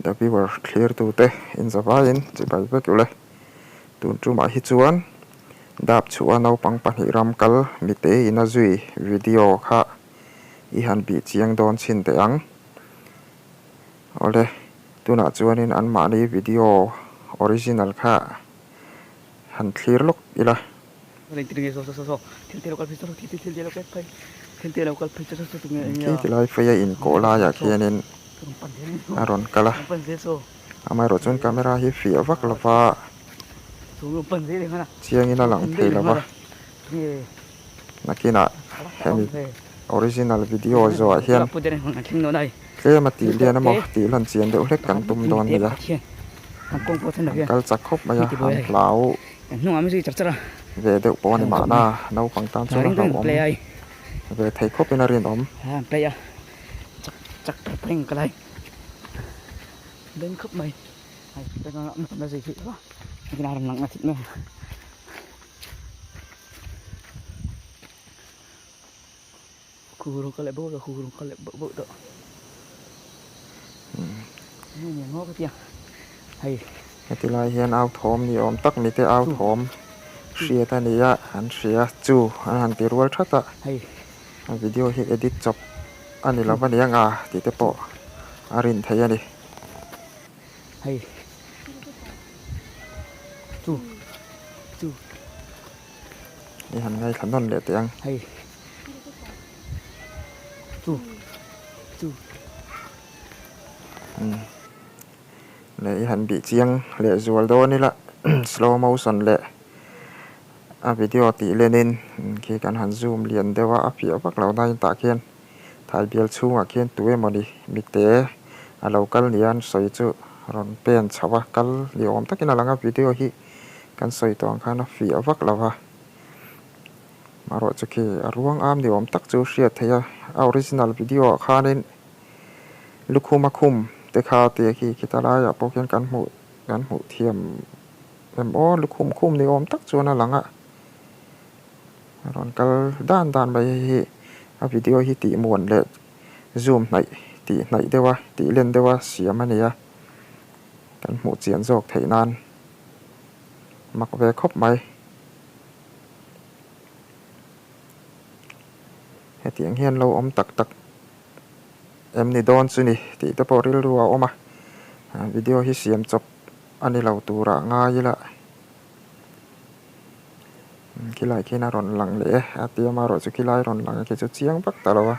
the viewer clear tu te in zavain chi bai vek ule tun chu ma hi chuan dap chuan no pang pahnih ram kal mi te in a zui video kha i han bi chiang don chin te ang ole tuna chuanin an mani video original kha han clear lok ila ki lai fa in ko la ya khianin aron kala amai ro chun camera hi fi avak lova chiang ina lang thei lova nakina hemi original video zo a hian tlema ti lian amo ti lan chian deuh hlek kan tum don ni la kal chak khop maya han plau về đeo bỏ này mà na nấu bằng tam số nào om về thầy khóc bên riêng om chắc phải cái này đến khóc mày cái nó gì vậy cái nào làm nặng là thịt nữa khu rồi có lại bố rồi khu rồi có lại bự đó nhiều ngó cái kia hay cái này hiện áo thom thì om tắc mi cái áo thom xia ta này á anh xia chu anh ti rual thắt ta video hi edit chop anh là vấn đề ngà thì te po arin thấy anh đi hay chu đi hành ngay khẩn non để tiếng hay chu để hành bị chiang lệ rual đó ni là slow motion lệ video ti lenin khi kan han zoom lian dewa apia bak lo nai ta khian thai bial chunga khian tuwe moni mite a local nian soi chu ron pen chawa kal li om takina langa video hi kan soi tong khana fi avak lawa maro chu ki ruang am ni om tak chu ria theya original video khanin lukhuma khum te kha te ki kitala ya poken kan mu thiam em o lukhum khum ni om tak chu na langa ron kal dan bai hi a video hi ti muan le zoom nai dewa ti len dewa siam ania kan mu chian jok theinan mak ve khop mai he tiang hian lo om tak em ni don chu ni ti te poril ruwa oma video hi siam chop ani lo tura nga yila kilai kina ron lang le atia maro chu kilai ron lang ke chu chiang pak talawa